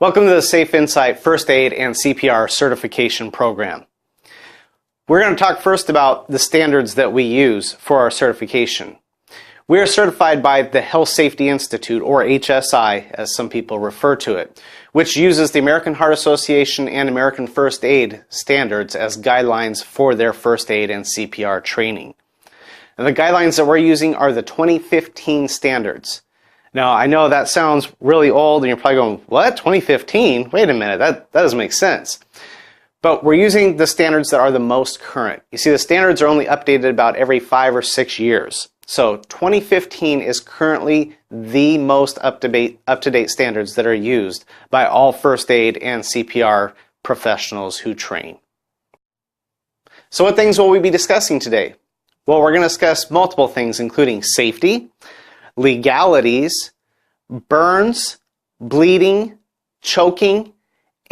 Welcome to the Safe Insight First Aid and CPR Certification Program. We're going to talk first about the standards that we use for our certification. We are certified by the Health Safety Institute, or HSI, as some people refer to it, which uses the American Heart Association and American First Aid standards as guidelines for their first aid and CPR training. And the guidelines that we're using are the 2015 standards. Now, I know that sounds really old and you're probably going, what, 2015? Wait a minute, that doesn't make sense. But we're using the standards that are the most current. You see, the standards are only updated about every 5 or 6 years. So 2015 is currently the most up-to-date standards that are used by all first aid and CPR professionals who train. So what things will we be discussing today? Well, we're going to discuss multiple things, including safety, legalities, burns, bleeding, choking,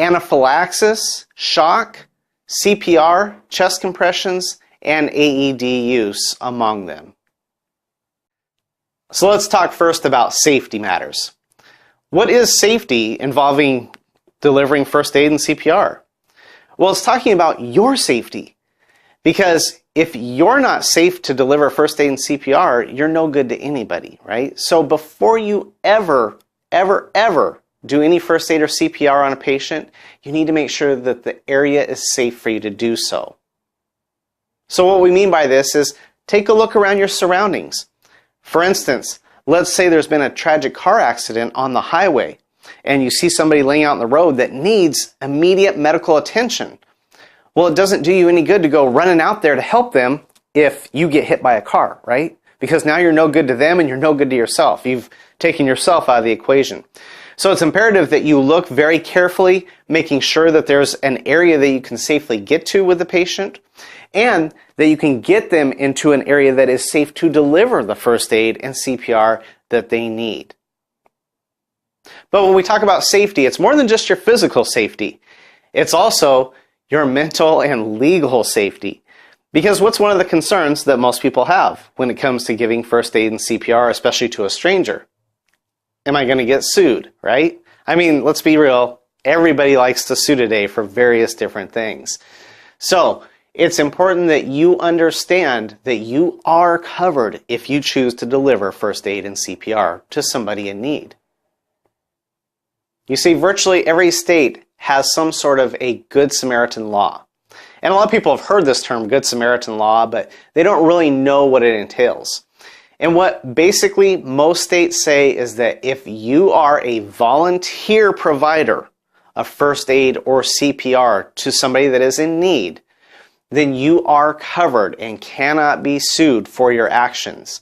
anaphylaxis, shock, CPR, chest compressions, and AED use among them. So let's talk first about safety matters. What is safety involving delivering first aid and CPR? Well, it's talking about your safety. Because if you're not safe to deliver first aid and CPR, you're no good to anybody, right? So before you ever do any first aid or CPR on a patient, you need to make sure that the area is safe for you to do so. So what we mean by this is take a look around your surroundings. For instance, let's say there's been a tragic car accident on the highway and you see somebody laying out in the road that needs immediate medical attention. Well, it doesn't do you any good to go running out there to help them if you get hit by a car, right? Because now you're no good to them and you're no good to yourself. You've taken yourself out of the equation. So it's imperative that you look very carefully, making sure that there's an area that you can safely get to with the patient and that you can get them into an area that is safe to deliver the first aid and CPR that they need. But when we talk about safety, it's more than just your physical safety. It's also your mental and legal safety. Because what's one of the concerns that most people have when it comes to giving first aid and CPR, especially to a stranger? Am I going to get sued, right? I mean, let's be real. Everybody likes to sue today for various different things. So it's important that you understand that you are covered if you choose to deliver first aid and CPR to somebody in need. You see, virtually every state has some sort of a Good Samaritan law. And a lot of people have heard this term, Good Samaritan law, but they don't really know what it entails. And what basically most states say is that if you are a volunteer provider of first aid or CPR to somebody that is in need, then you are covered and cannot be sued for your actions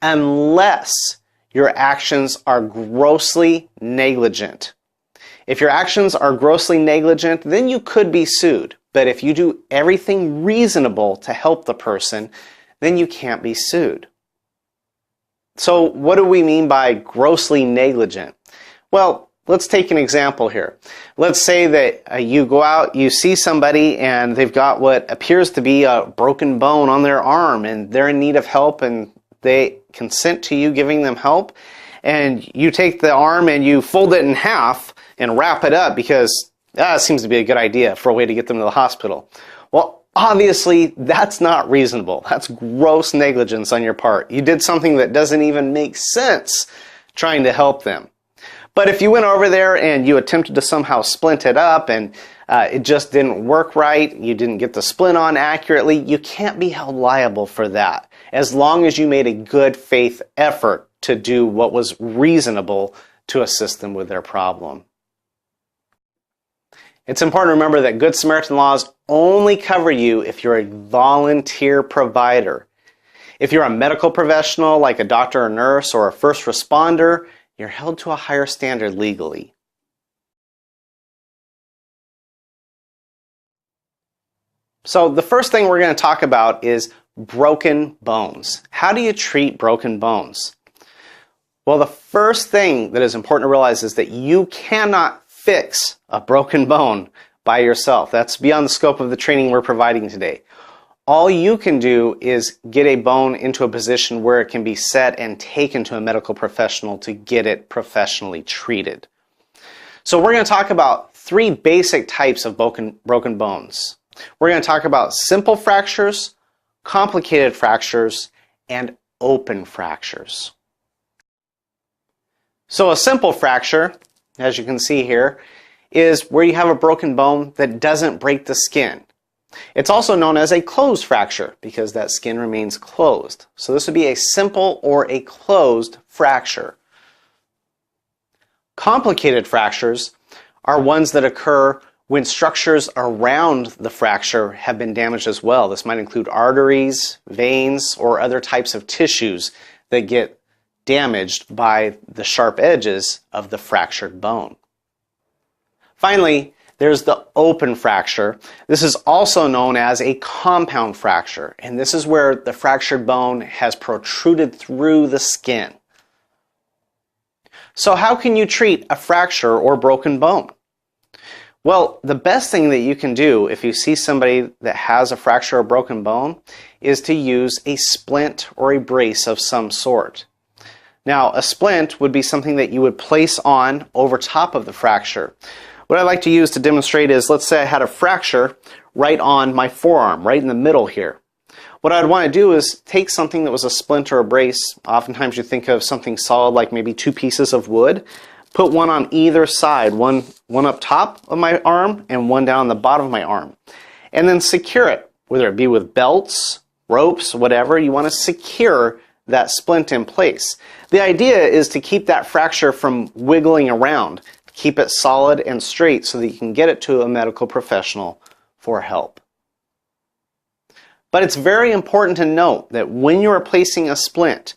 unless your actions are grossly negligent. If your actions are grossly negligent, then you could be sued. But if you do everything reasonable to help the person, then you can't be sued. So what do we mean by grossly negligent? Well, let's take an example here. Let's say that you go out, you see somebody and they've got what appears to be a broken bone on their arm and they're in need of help and they consent to you giving them help. And you take the arm and you fold it in half and wrap it up because it seems to be a good idea for a way to get them to the hospital. Well, obviously, that's not reasonable. That's gross negligence on your part. You did something that doesn't even make sense trying to help them. But if you went over there and you attempted to somehow splint it up and it just didn't work right, you didn't get the splint on accurately, you can't be held liable for that as long as you made a good faith effort to do what was reasonable to assist them with their problem. It's important to remember that Good Samaritan laws only cover you if you're a volunteer provider. If you're a medical professional like a doctor or nurse or a first responder, you're held to a higher standard legally. So the first thing we're going to talk about is broken bones. How do you treat broken bones? Well, the first thing that is important to realize is that you cannot fix a broken bone by yourself. That's beyond the scope of the training we're providing today. All you can do is get a bone into a position where it can be set and taken to a medical professional to get it professionally treated. So we're going to talk about three basic types of broken bones. We're going to talk about simple fractures, complicated fractures, and open fractures. So a simple fracture, as you can see here, is where you have a broken bone that doesn't break the skin. It's also known as a closed fracture because that skin remains closed. So this would be a simple or a closed fracture. Complicated fractures are ones that occur when structures around the fracture have been damaged as well. This might include arteries, veins, or other types of tissues that get damaged by the sharp edges of the fractured bone. Finally, there's the open fracture. This is also known as a compound fracture, and this is where the fractured bone has protruded through the skin. So how can you treat a fracture or broken bone? Well, the best thing that you can do if you see somebody that has a fracture or broken bone is to use a splint or a brace of some sort. Now, a splint would be something that you would place on over top of the fracture. What I like to use to demonstrate is, let's say I had a fracture right on my forearm, right in the middle here. What I'd want to do is take something that was a splint or a brace. Oftentimes you think of something solid like maybe two pieces of wood. Put one on either side, one up top of my arm and one down the bottom of my arm. And then secure it, whether it be with belts, ropes, whatever. You want to secure that splint in place. The idea is to keep that fracture from wiggling around. Keep it solid and straight so that you can get it to a medical professional for help. But it's very important to note that when you're replacing a splint,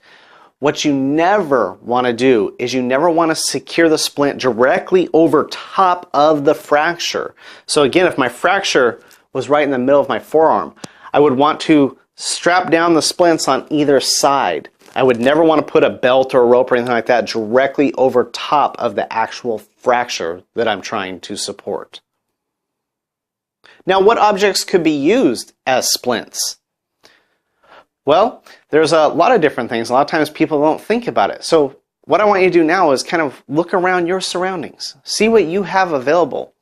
what you never want to do is you never want to secure the splint directly over top of the fracture. So again, if my fracture was right in the middle of my forearm, I would want to strap down the splints on either side. I would never want to put a belt or a rope or anything like that directly over top of the actual fracture that I'm trying to support. Now, what objects could be used as splints? Well, there's a lot of different things. A lot of times people don't think about it. So what I want you to do now is kind of look around your surroundings. See what you have available.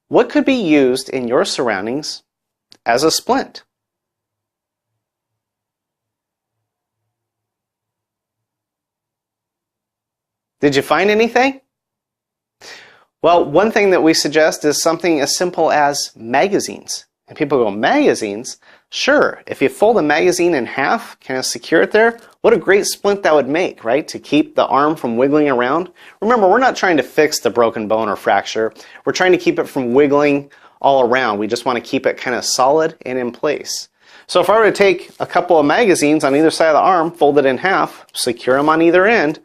What could be used in your surroundings as a splint? Did you find anything? Well, one thing that we suggest is something as simple as magazines. And people go, magazines? Sure, if you fold a magazine in half, kind of secure it there, what a great splint that would make, right? To keep the arm from wiggling around. Remember, we're not trying to fix the broken bone or fracture. We're trying to keep it from wiggling all around. We just want to keep it kind of solid and in place. So if I were to take a couple of magazines on either side of the arm, fold it in half, secure them on either end,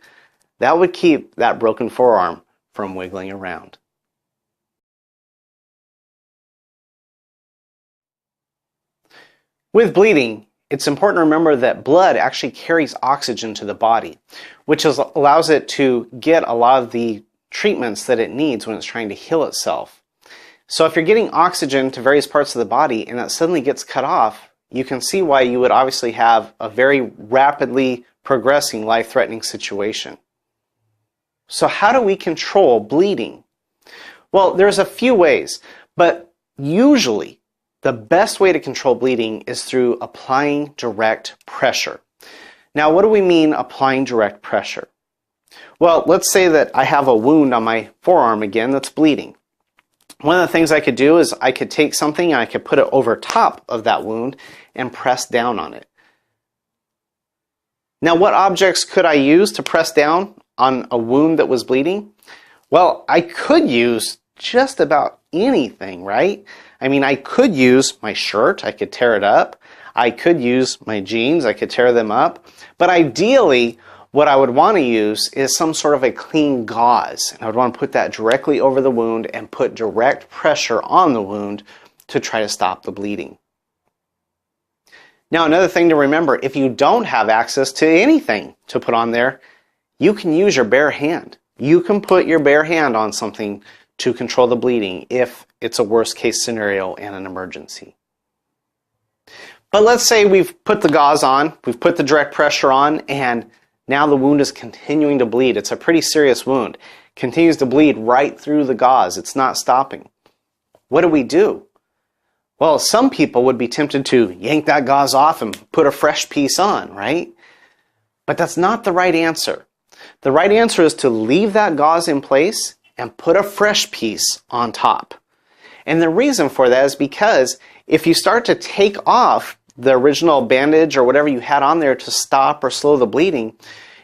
that would keep that broken forearm from wiggling around. With bleeding, it's important to remember that blood actually carries oxygen to the body, which allows it to get a lot of the treatments that it needs when it's trying to heal itself. So if you're getting oxygen to various parts of the body and that suddenly gets cut off, you can see why you would obviously have a very rapidly progressing life-threatening situation. So how do we control bleeding? Well, there's a few ways, but usually the best way to control bleeding is through applying direct pressure. Now, what do we mean applying direct pressure? Well, let's say that I have a wound on my forearm again that's bleeding. One of the things I could do is I could take something and I could put it over top of that wound and press down on it. Now, what objects could I use to press down on a wound that was bleeding? Well, I could use just about anything, right? I mean, I could use my shirt, I could tear it up. I could use my jeans, I could tear them up. But ideally, what I would want to use is some sort of a clean gauze. And I would want to put that directly over the wound and put direct pressure on the wound to try to stop the bleeding. Now, another thing to remember, if you don't have access to anything to put on there, you can use your bare hand. You can put your bare hand on something to control the bleeding if it's a worst case scenario and an emergency. But let's say we've put the gauze on, we've put the direct pressure on, and now the wound is continuing to bleed. It's a pretty serious wound. continues to bleed right through the gauze. It's not stopping. What do? Well, some people would be tempted to yank that gauze off and put a fresh piece on, right? But that's not the right answer. The right answer is to leave that gauze in place and put a fresh piece on top. And the reason for that is because if you start to take off the original bandage or whatever you had on there to stop or slow the bleeding,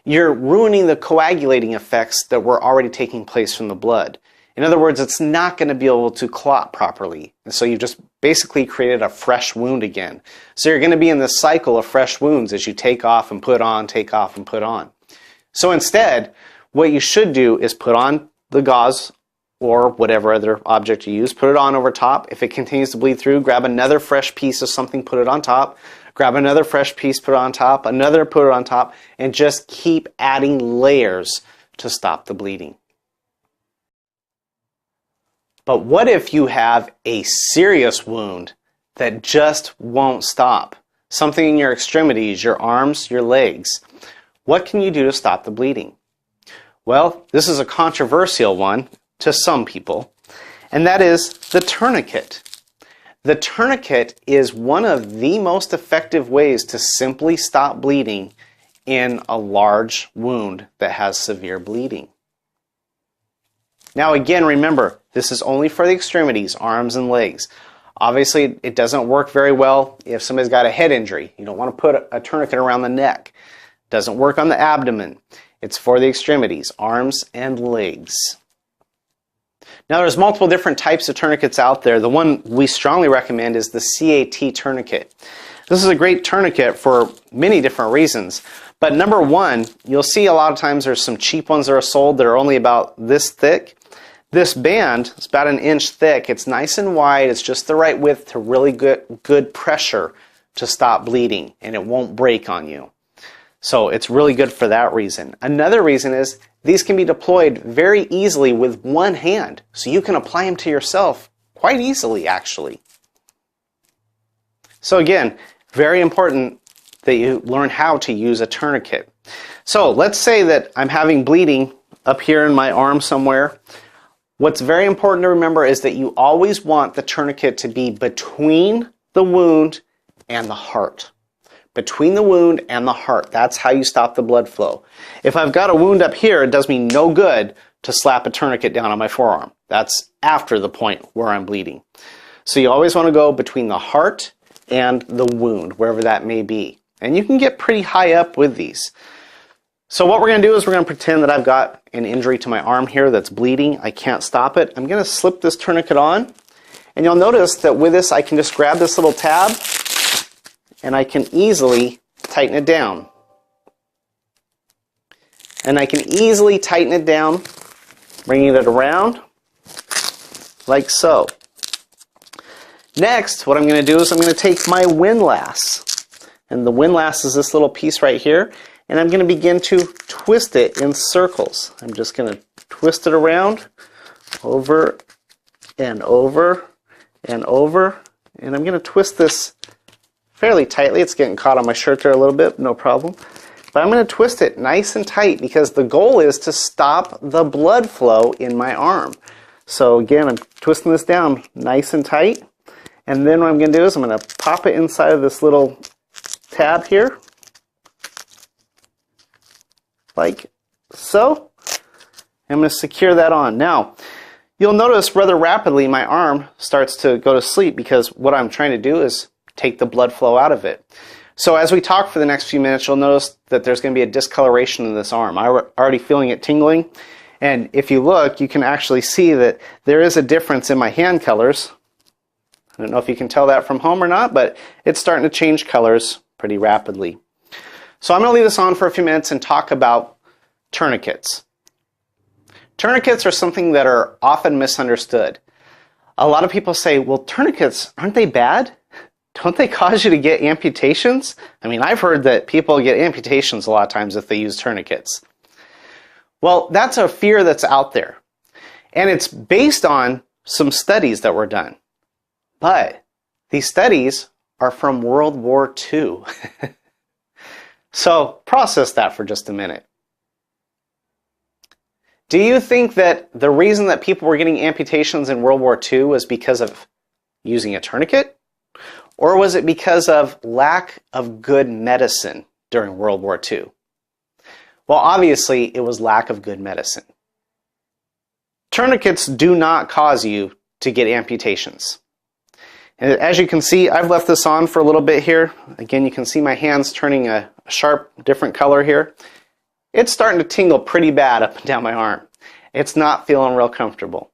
you're ruining the coagulating effects that were already taking place from the blood. In other words, it's not going to be able to clot properly. And so you've just basically created a fresh wound again. So you're going to be in this cycle of fresh wounds as you take off and put on, take off and put on. So instead, what you should do is put on the gauze or whatever other object you use, put it on over top. If it continues to bleed through, grab another fresh piece of something, put it on top. Grab another fresh piece, put it on top, another, put it on top, and just keep adding layers to stop the bleeding. But what if you have a serious wound that just won't stop? Something in your extremities, your arms, your legs. What can you do to stop the bleeding? Well, this is a controversial one to some people, and that is the tourniquet. The tourniquet is one of the most effective ways to simply stop bleeding in a large wound that has severe bleeding. Now again, remember, this is only for the extremities, arms and legs. Obviously, it doesn't work very well if somebody's got a head injury. You don't want to put a tourniquet around the neck. It doesn't work on the abdomen. It's for the extremities, arms and legs. Now there's multiple different types of tourniquets out there. The one we strongly recommend is the CAT tourniquet. This is a great tourniquet for many different reasons. But number one, you'll see a lot of times there's some cheap ones that are sold that are only about this thick. This band is about 1 inch thick. It's nice and wide. It's just the right width to really good pressure to stop bleeding, and it won't break on you. So it's really good for that reason. Another reason is these can be deployed very easily with one hand. So you can apply them to yourself quite easily, actually. So again, very important that you learn how to use a tourniquet. So let's say that I'm having bleeding up here in my arm somewhere. What's very important to remember is that you always want the tourniquet to be between the wound and the heart. Between the wound and the heart. That's how you stop the blood flow. If I've got a wound up here, it does me no good to slap a tourniquet down on my forearm. That's after the point where I'm bleeding. So you always want to go between the heart and the wound, wherever that may be. And you can get pretty high up with these. So what we're going to do is we're going to pretend that I've got an injury to my arm here that's bleeding. I can't stop it. I'm going to slip this tourniquet on. And you'll notice that with this, I can just grab this little tab and I can easily tighten it down. And I can easily tighten it down, bringing it around like so. Next, what I'm going to do is I'm going to take my windlass. And the windlass is this little piece right here. And I'm going to begin to twist it in circles. I'm just going to twist it around, over and over and over. And I'm going to twist this fairly tightly. It's getting caught on my shirt there a little bit, no problem. But I'm going to twist it nice and tight because the goal is to stop the blood flow in my arm. So again, I'm twisting this down nice and tight. And then what I'm going to do is I'm going to pop it inside of this little tab here. Like so. I'm going to secure that on. Now, you'll notice rather rapidly my arm starts to go to sleep because what I'm trying to do is take the blood flow out of it. So as we talk for the next few minutes, you'll notice that there's going to be a discoloration in this arm. I'm already feeling it tingling. And if you look, you can actually see that there is a difference in my hand colors. I don't know if you can tell that from home or not, but it's starting to change colors pretty rapidly. So I'm going to leave this on for a few minutes and talk about tourniquets. Tourniquets are something that are often misunderstood. A lot of people say, well, tourniquets, aren't they bad? Don't they cause you to get amputations? I mean, I've heard that people get amputations a lot of times if they use tourniquets. Well, that's a fear that's out there. And it's based on some studies that were done. But these studies are from World War II. So process that for just a minute. Do you think that the reason that people were getting amputations in World War II was because of using a tourniquet? Or was it because of lack of good medicine during World War II? Well, obviously, it was lack of good medicine. Tourniquets do not cause you to get amputations. And as you can see, I've left this on for a little bit here. Again, you can see my hands turning a sharp, different color here. It's starting to tingle pretty bad up and down my arm. It's not feeling real comfortable.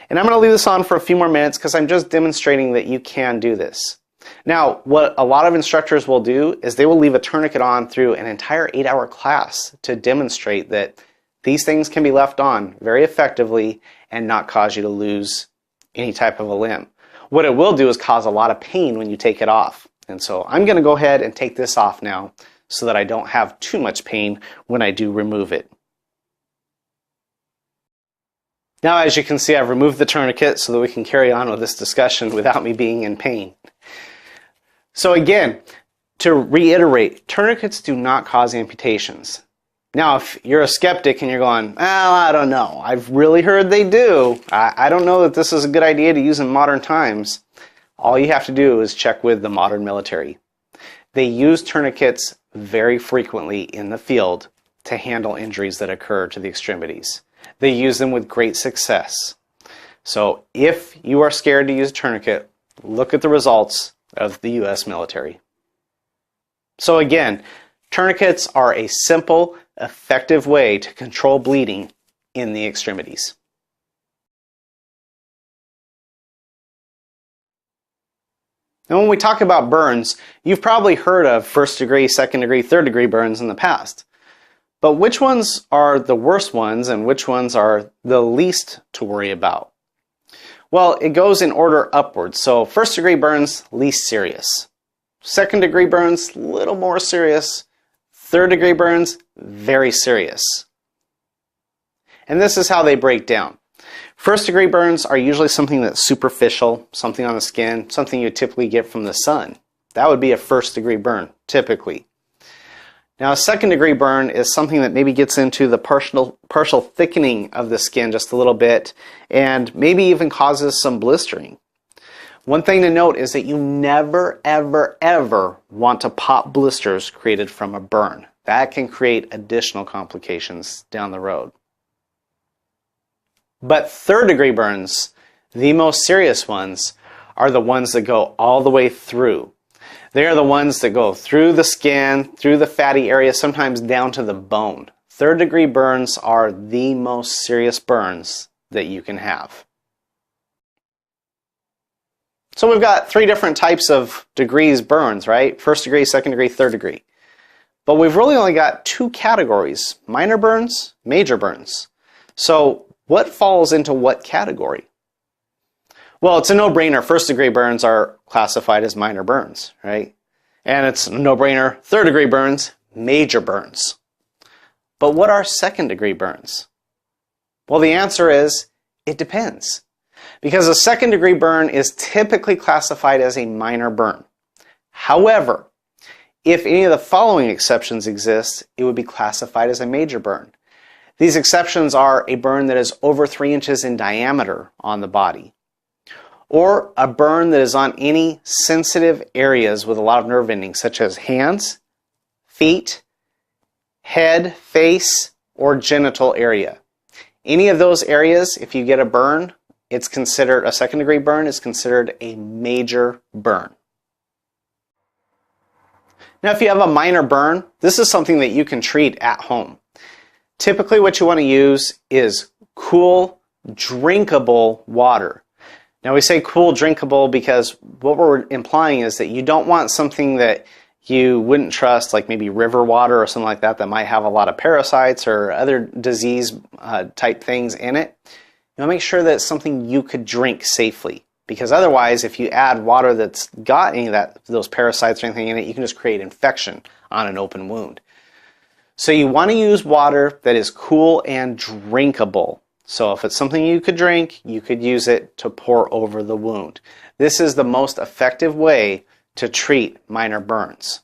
And I'm going to leave this on for a few more minutes because I'm just demonstrating that you can do this. Now, what a lot of instructors will do is they will leave a tourniquet on through an entire 8-hour class to demonstrate that these things can be left on very effectively and not cause you to lose any type of a limb. What it will do is cause a lot of pain when you take it off. And so I'm going to go ahead and take this off now so that I don't have too much pain when I do remove it. Now, as you can see, I've removed the tourniquet so that we can carry on with this discussion without me being in pain. So again, to reiterate, tourniquets do not cause amputations. Now, if you're a skeptic and you're going, well, I don't know, I've really heard they do. I don't know that this is a good idea to use in modern times. All you have to do is check with the modern military. They use tourniquets very frequently in the field to handle injuries that occur to the extremities. They use them with great success. So if you are scared to use a tourniquet, look at the results of the U.S. military. So again, tourniquets are a simple, effective way to control bleeding in the extremities. Now, when we talk about burns, you've probably heard of first degree, second degree, third degree burns in the past. But which ones are the worst ones and which ones are the least to worry about? Well, it goes in order upwards. So first degree burns, least serious. Second degree burns, little more serious. Third degree burns, very serious. And this is how they break down. First degree burns are usually something that's superficial, something on the skin, something you typically get from the sun. That would be a first degree burn, typically. Now, a second degree burn is something that maybe gets into the partial thickening of the skin just a little bit and maybe even causes some blistering. One thing to note is that you never, ever, ever want to pop blisters created from a burn. That can create additional complications down the road. But third degree burns, the most serious ones, are the ones that go all the way through. They are the ones that go through the skin, through the fatty area, sometimes down to the bone. Third degree burns are the most serious burns that you can have. So we've got 3 different types of degrees burns, right? First degree, second degree, third degree. But we've really only got 2 categories, minor burns, major burns. So what falls into what category? Well, it's a no-brainer. First degree burns are classified as minor burns, right? And it's a no-brainer. Third degree burns, major burns. But what are second degree burns? Well, the answer is it depends. Because a second degree burn is typically classified as a minor burn. However, if any of the following exceptions exist, it would be classified as a major burn. These exceptions are a burn that is over 3 inches in diameter on the body, or a burn that is on any sensitive areas with a lot of nerve endings, such as hands, feet, head, face, or genital area. Any of those areas, if you get a burn, it's considered a second degree burn is considered a major burn. Now, if you have a minor burn, this is something that you can treat at home. Typically, what you want to use is cool, drinkable water. Now, we say cool, drinkable because what we're implying is that you don't want something that you wouldn't trust, like maybe river water or something like that, that might have a lot of parasites or other disease type things in it. You want to make sure that it's something you could drink safely, because otherwise, if you add water that's got any of those parasites or anything in it, you can just create infection on an open wound. So you want to use water that is cool and drinkable. So if it's something you could drink, you could use it to pour over the wound. This is the most effective way to treat minor burns.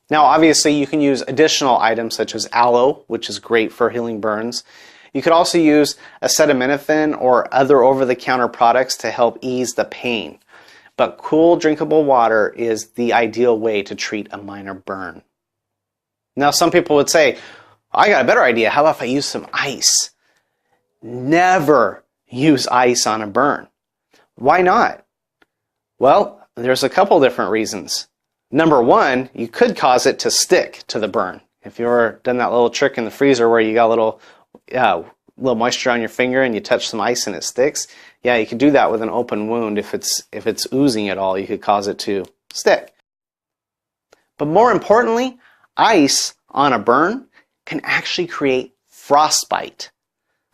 Now, obviously, you can use additional items such as aloe, which is great for healing burns. You could also use acetaminophen or other over-the-counter products to help ease the pain. But cool, drinkable water is the ideal way to treat a minor burn. Now, some people would say, I got a better idea. How about if I use some ice? Never use ice on a burn. Why not? Well, there's a couple different reasons. Number one, you could cause it to stick to the burn. If you've ever done that little trick in the freezer where you got a little moisture on your finger and you touch some ice and it sticks, yeah, you could do that with an open wound. If it's oozing at all, you could cause it to stick. But more importantly, ice on a burn can actually create frostbite,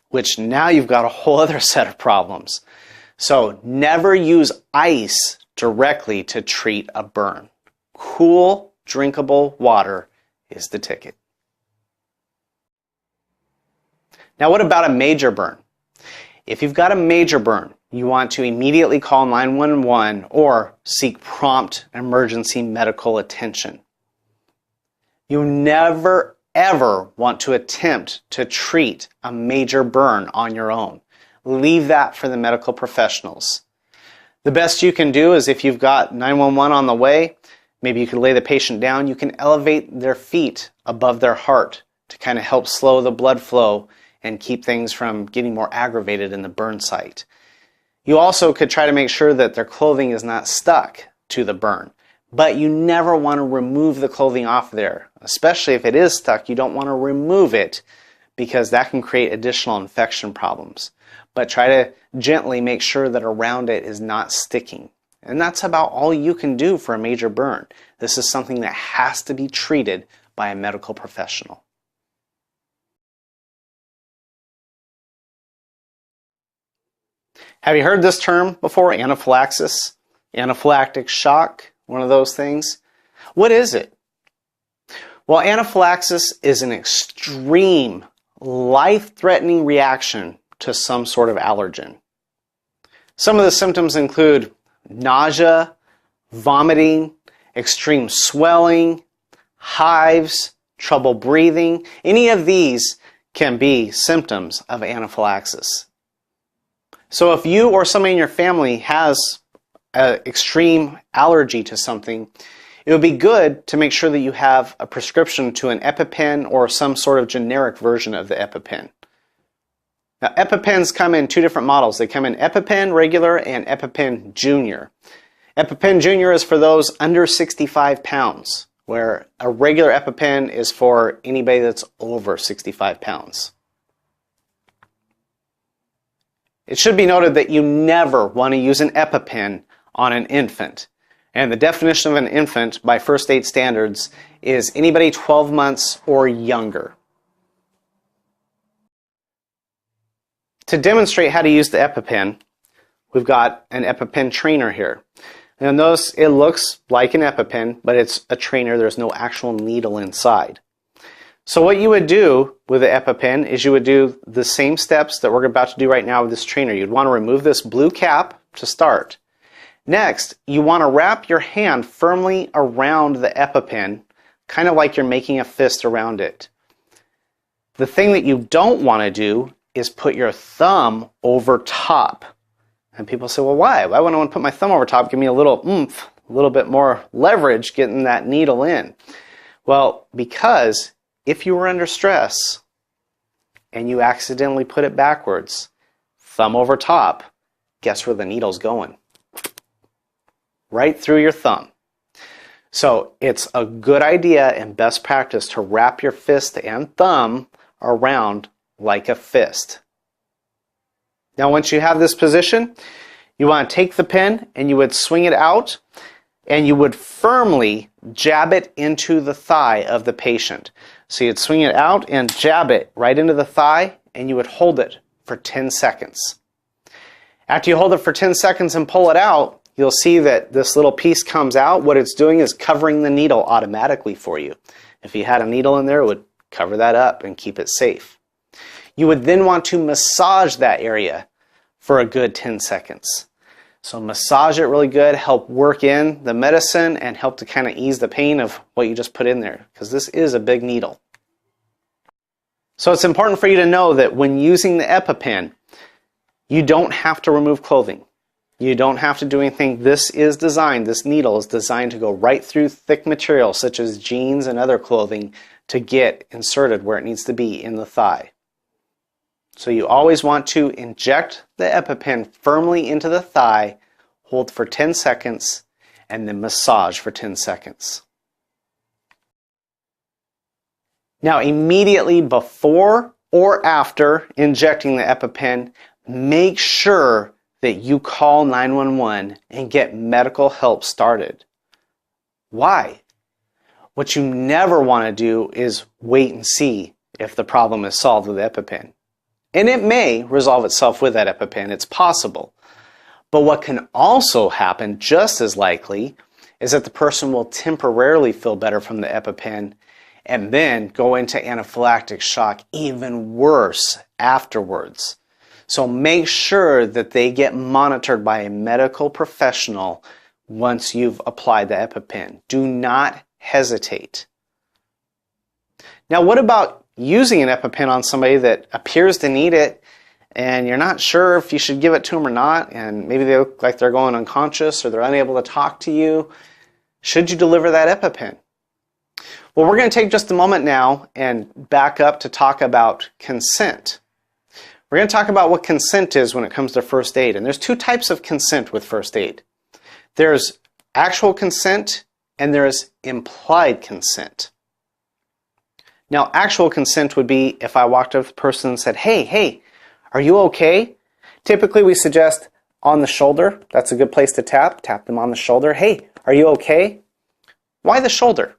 which now you've got a whole other set of problems. So never use ice directly to treat a burn. Cool, drinkable water is the ticket. Now, what about a major burn? If you've got a major burn, you want to immediately call 911 or seek prompt emergency medical attention. You never, ever want to attempt to treat a major burn on your own. Leave that for the medical professionals. The best you can do is if you've got 911 on the way, maybe you can lay the patient down, you can elevate their feet above their heart to kind of help slow the blood flow and keep things from getting more aggravated in the burn site. You also could try to make sure that their clothing is not stuck to the burn, but you never want to remove the clothing off there. Especially if it is stuck, you don't want to remove it because that can create additional infection problems. But try to gently make sure that around it is not sticking. And that's about all you can do for a major burn. This is something that has to be treated by a medical professional. Have you heard this term before? Anaphylaxis, anaphylactic shock, one of those things. What is it? Well, anaphylaxis is an extreme, life-threatening reaction to some sort of allergen. Some of the symptoms include nausea, vomiting, extreme swelling, hives, trouble breathing. Any of these can be symptoms of anaphylaxis. So if you or somebody in your family has an extreme allergy to something, it would be good to make sure that you have a prescription to an EpiPen or some sort of generic version of the EpiPen. Now, EpiPens come in two different models. They come in EpiPen regular and EpiPen Junior. EpiPen Junior is for those under 65 pounds, where a regular EpiPen is for anybody that's over 65 pounds. It should be noted that you never want to use an EpiPen on an infant. And the definition of an infant by first aid standards is anybody 12 months or younger. To demonstrate how to use the EpiPen, we've got an EpiPen trainer here. Now notice it looks like an EpiPen, but it's a trainer. There's no actual needle inside. So what you would do with the EpiPen is you would do the same steps that we're about to do right now with this trainer. You'd want to remove this blue cap to start. Next, you want to wrap your hand firmly around the EpiPen, kind of like you're making a fist around it. The thing that you don't want to do is put your thumb over top. And people say, well, why? Why would I want to put my thumb over top? Give me a little oomph, a little bit more leverage getting that needle in. Well, because if you were under stress and you accidentally put it backwards, thumb over top, guess where the needle's going? Right through your thumb. So it's a good idea and best practice to wrap your fist and thumb around like a fist. Now once you have this position, you want to take the pen and you would swing it out and you would firmly jab it into the thigh of the patient. So you'd swing it out and jab it right into the thigh and you would hold it for 10 seconds. After you hold it for 10 seconds and pull it out, you'll see that this little piece comes out. What it's doing is covering the needle automatically for you. If you had a needle in there, it would cover that up and keep it safe. You would then want to massage that area for a good 10 seconds. So massage it really good, help work in the medicine and help to kind of ease the pain of what you just put in there, because this is a big needle. So it's important for you to know that when using the EpiPen, you don't have to remove clothing. You don't have to do anything. This needle is designed to go right through thick material such as jeans and other clothing to get inserted where it needs to be in the thigh. So you always want to inject the EpiPen firmly into the thigh, hold for 10 seconds, and then massage for 10 seconds. Now, immediately before or after injecting the EpiPen, make sure that you call 911 and get medical help started. Why? What you never want to do is wait and see if the problem is solved with EpiPen. And it may resolve itself with that EpiPen, it's possible. But what can also happen, just as likely, is that the person will temporarily feel better from the EpiPen and then go into anaphylactic shock even worse afterwards. So make sure that they get monitored by a medical professional once you've applied the EpiPen. Do not hesitate. Now, what about using an EpiPen on somebody that appears to need it and you're not sure if you should give it to them or not, and maybe they look like they're going unconscious or they're unable to talk to you? Should you deliver that EpiPen? Well, we're going to take just a moment now and back up to talk about consent. We're going to talk about what consent is when it comes to first aid. And there's two types of consent with first aid. There's actual consent and there's implied consent. Now, actual consent would be if I walked up to the person and said, hey, are you okay? Typically, we suggest on the shoulder. That's a good place to tap. Tap them on the shoulder. Hey, are you okay? Why the shoulder?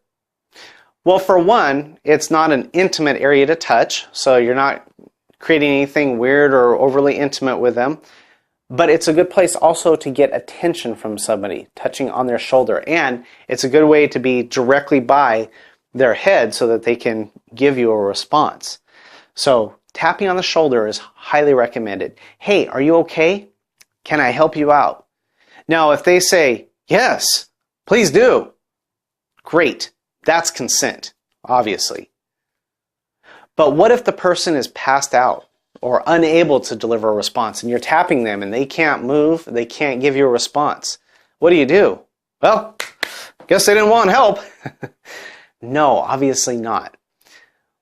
Well, for one, it's not an intimate area to touch, so you're not creating anything weird or overly intimate with them. But it's a good place also to get attention from somebody, touching on their shoulder. And it's a good way to be directly by their head so that they can give you a response. So tapping on the shoulder is highly recommended. Hey, are you okay? Can I help you out? Now, if they say, yes, please do, great. That's consent, obviously. But what if the person is passed out or unable to deliver a response and you're tapping them and they can't move, they can't give you a response? What do? Well, guess they didn't want help. No, obviously not.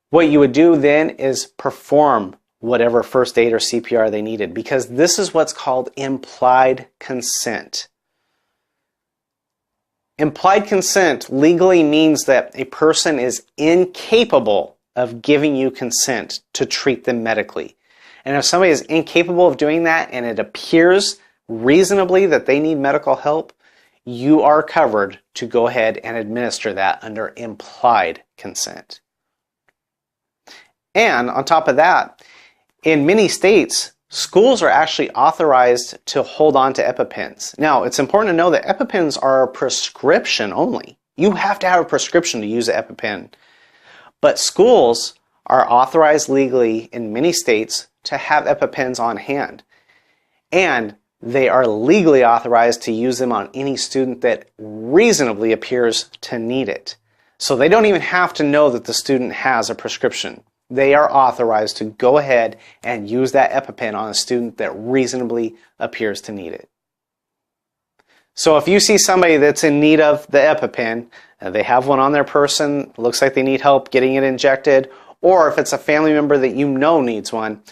What you would do then is perform whatever first aid or CPR they needed, because this is what's called implied consent. Implied consent legally means that a person is incapable of giving you consent to treat them medically. And if somebody is incapable of doing that and it appears reasonably that they need medical help, you are covered to go ahead and administer that under implied consent. And on top of that, in many states, schools are actually authorized to hold on to EpiPens. Now, it's important to know that EpiPens are a prescription only. You have to have a prescription to use an EpiPen. But schools are authorized legally in many states to have EpiPens on hand. And they are legally authorized to use them on any student that reasonably appears to need it. So they don't even have to know that the student has a prescription. They are authorized to go ahead and use that EpiPen on a student that reasonably appears to need it. So if you see somebody that's in need of the EpiPen, they have one on their person, looks like they need help getting it injected, or if it's a family member that you know needs one,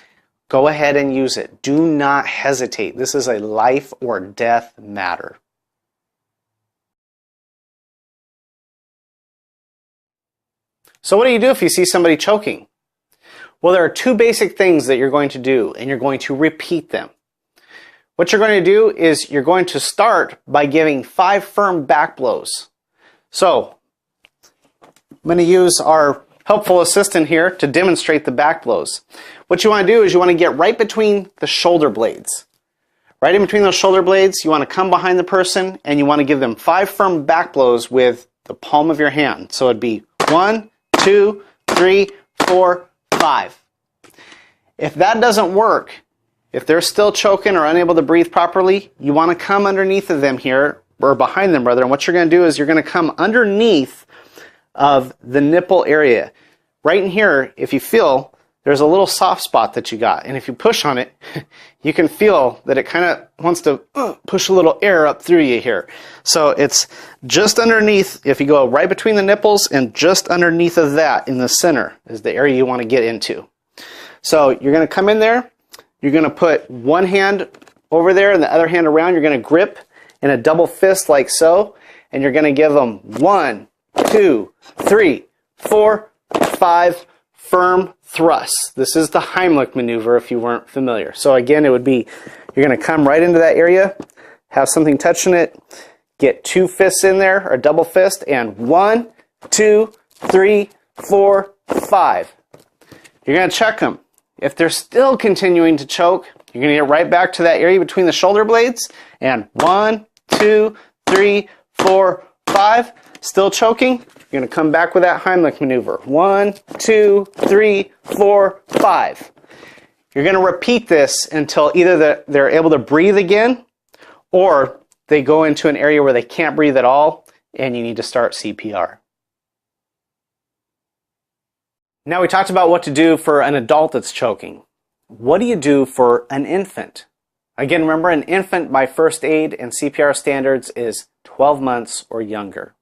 go ahead and use it. Do not hesitate. This is a life or death matter. So what do you do if you see somebody choking? Well, there are two basic things that you're going to do, and you're going to repeat them. What you're going to do is you're going to start by giving 5 firm back blows. So I'm going to use our helpful assistant here to demonstrate the back blows. What you want to do is you want to get right between the shoulder blades. Right in between those shoulder blades, you want to come behind the person and you want to give them 5 firm back blows with the palm of your hand. So it'd be 1, 2, 3, 4, 5. If that doesn't work, if they're still choking or unable to breathe properly, you want to come underneath of them here, or behind them rather, and what you're going to do is you're going to come underneath of the nipple area. Right in here, if you feel, there's a little soft spot that you got. And if you push on it, you can feel that it kind of wants to push a little air up through you here. So it's just underneath, if you go right between the nipples and just underneath of that in the center is the area you want to get into. So you're going to come in there, you're going to put one hand over there and the other hand around. You're going to grip in a double fist like so, and you're going to give them 1, 2, 3, 4, 5 firm thrusts. This is the Heimlich maneuver if you weren't familiar. So again, it would be, you're going to come right into that area, have something touching it, get 2 fists in there, or double fist, and 1, 2, 3, 4, 5. You're going to check them. If they're still continuing to choke, you're going to get right back to that area between the shoulder blades, and 1, 2, 3, 4, 5. Still choking, you're going to come back with that Heimlich maneuver. 1, 2, 3, 4, 5. You're going to repeat this until either they're able to breathe again, or they go into an area where they can't breathe at all, and you need to start CPR. Now we talked about what to do for an adult that's choking. What do you do for an infant? Again, remember, an infant by first aid and CPR standards is 12 months or younger.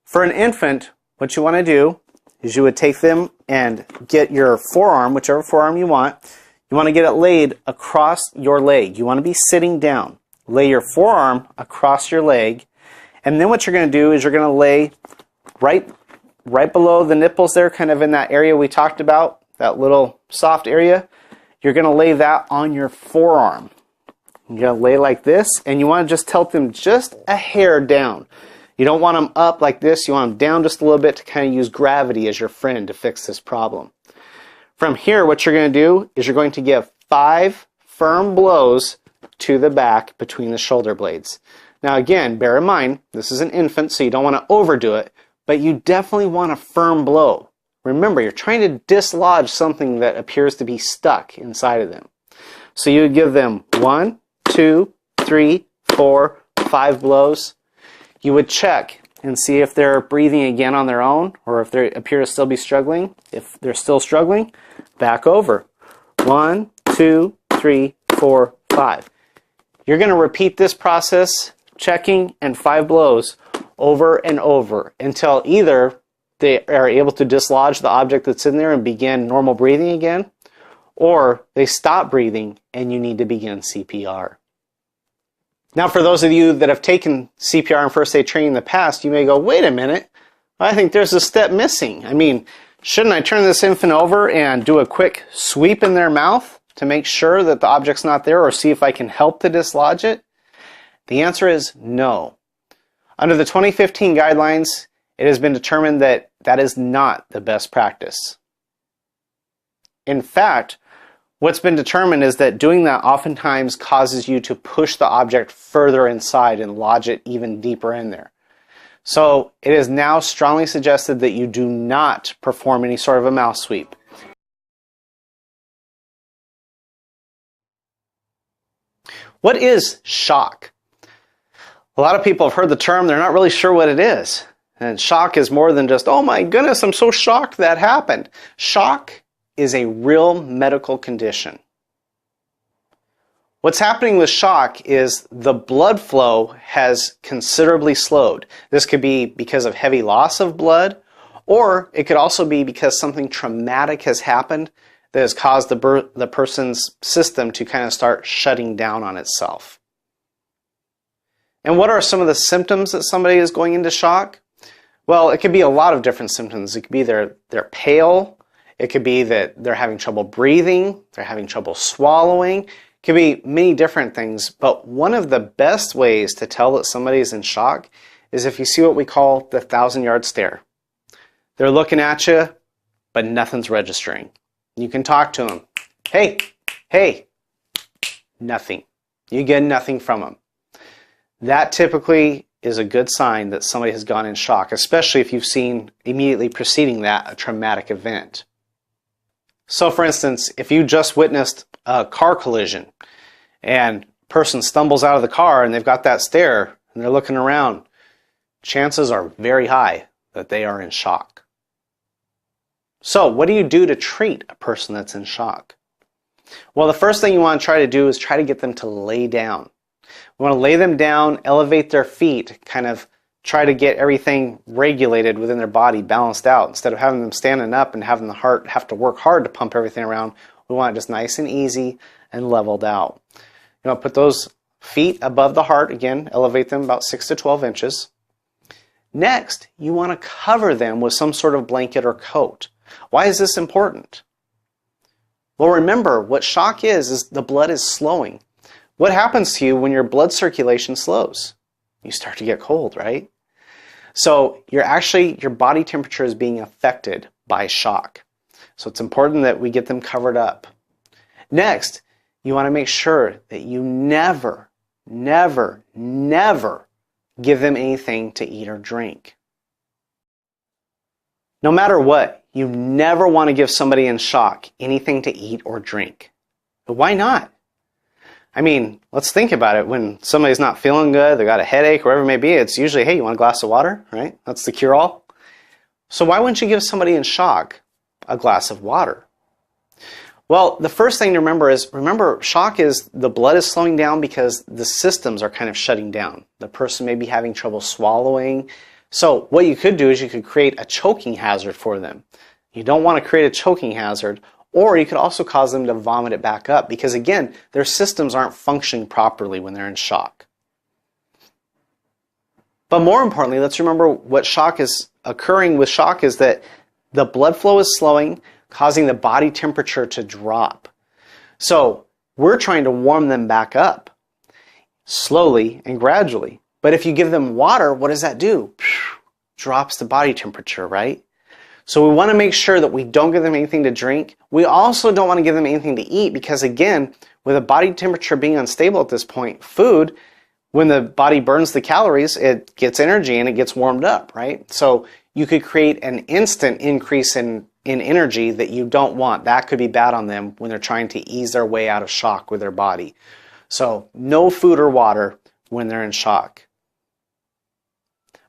For an infant, what you want to do is you would take them and get your forearm, whichever forearm you want to get it laid across your leg. You want to be sitting down. Lay your forearm across your leg, and then what you're going to do is you're going to lay right below the nipples there, kind of in that area we talked about, that little soft area. You're going to lay that on your forearm. You're going to lay like this, and you want to just tilt them just a hair down. You don't want them up like this. You want them down just a little bit to kind of use gravity as your friend to fix this problem. From here, what you're going to do is you're going to give 5 firm blows to the back between the shoulder blades. Now again, bear in mind, this is an infant, so you don't want to overdo it, but you definitely want a firm blow. Remember, you're trying to dislodge something that appears to be stuck inside of them. So you would give them 1, 2, 3, 4, 5 blows. You would check and see if they're breathing again on their own, or if they appear to still be struggling. If they're still struggling, back over. 1, 2, 3, 4, 5. You're going to repeat this process, checking and 5 blows, over and over until either they are able to dislodge the object that's in there and begin normal breathing again, or they stop breathing and you need to begin CPR. Now, for those of you that have taken CPR and first aid training in the past, you may go, wait a minute, I think there's a step missing. I mean, shouldn't I turn this infant over and do a quick sweep in their mouth to make sure that the object's not there, or see if I can help to dislodge it? The answer is no. Under the 2015 guidelines, it has been determined that that is not the best practice. In fact, what's been determined is that doing that oftentimes causes you to push the object further inside and lodge it even deeper in there. So it is now strongly suggested that you do not perform any sort of a mouth sweep. What is shock? A lot of people have heard the term, they're not really sure what it is. And shock is more than just, oh my goodness, I'm so shocked that happened. Shock is a real medical condition. What's happening with shock is the blood flow has considerably slowed. This could be because of heavy loss of blood, or it could also be because something traumatic has happened that has caused the person's system to kind of start shutting down on itself. And what are some of the symptoms that somebody is going into shock? Well, it could be a lot of different symptoms. It could be they're pale. It could be that they're having trouble breathing. They're having trouble swallowing. It could be many different things. But one of the best ways to tell that somebody is in shock is if you see what we call the 1,000-yard stare. They're looking at you, but nothing's registering. You can talk to them. Hey, hey, nothing. You get nothing from them. That typically is a good sign that somebody has gone in shock, especially if you've seen immediately preceding that a traumatic event. So for instance, if you just witnessed a car collision and a person stumbles out of the car and they've got that stare and they're looking around, chances are very high that they are in shock. So what do you do to treat a person that's in shock? Well, the first thing you want to try to do is try to get them to lay down. We want to lay them down, elevate their feet, kind of try to get everything regulated within their body, balanced out. Instead of having them standing up and having the heart have to work hard to pump everything around, we want it just nice and easy and leveled out. You want to put those feet above the heart, again, elevate them about 6 to 12 inches. Next, you want to cover them with some sort of blanket or coat. Why is this important? Well, remember, what shock is the blood is slowing. What happens to you when your blood circulation slows? You start to get cold, right? So your body temperature is being affected by shock. So it's important that we get them covered up. Next, you want to make sure that you never, never, never give them anything to eat or drink. No matter what, you never want to give somebody in shock anything to eat or drink. But why not? I mean, let's think about it. When somebody's not feeling good, they got a headache, whatever it may be, it's usually, hey, you want a glass of water, right? That's the cure-all. So why wouldn't you give somebody in shock a glass of water? Well, the first thing to remember, shock is the blood is slowing down because the systems are kind of shutting down. The person may be having trouble swallowing. So what you could do is you could create a choking hazard for them. You don't want to create a choking hazard, or you could also cause them to vomit it back up because, again, their systems aren't functioning properly when they're in shock. But more importantly, let's remember what shock is occurring with shock is that the blood flow is slowing, causing the body temperature to drop. So we're trying to warm them back up slowly and gradually. But if you give them water, what does that do? Drops the body temperature, right? So we want to make sure that we don't give them anything to drink. We also don't want to give them anything to eat because, again, with a body temperature being unstable at this point, food, when the body burns the calories, it gets energy and it gets warmed up, right? So you could create an instant increase in energy that you don't want. That could be bad on them when they're trying to ease their way out of shock with their body. So no food or water when they're in shock.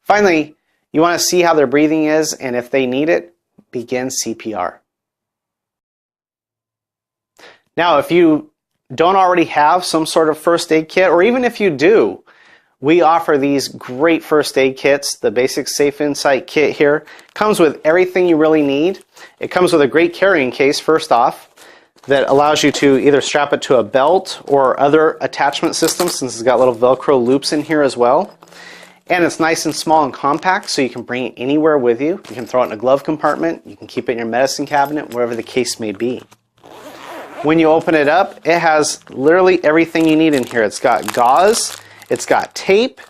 Finally, you want to see how their breathing is, and if they need it, begin CPR. Now, if you don't already have some sort of first aid kit, or even if you do, we offer these great first aid kits. The basic Safe Insight kit here comes with everything you really need. It comes with a great carrying case, first off, that allows you to either strap it to a belt or other attachment systems, since it's got little Velcro loops in here as well. And it's nice and small and compact, so you can bring it anywhere with you. You can throw it in a glove compartment. You can keep it in your medicine cabinet, wherever the case may be. When you open it up, it has literally everything you need in here. It's got gauze, it's got tape,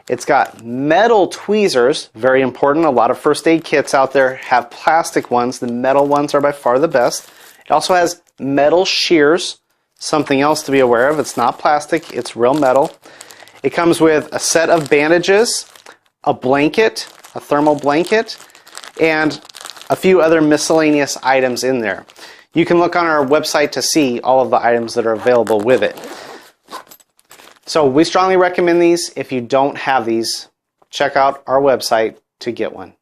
it's got metal tweezers, very important. A lot of first aid kits out there have plastic ones. The metal ones are by far the best. It also has metal shears, something else to be aware of. It's not plastic, it's real metal. It comes with a set of bandages, a blanket, a thermal blanket, and a few other miscellaneous items in there. You can look on our website to see all of the items that are available with it. So we strongly recommend these. If you don't have these, check out our website to get one.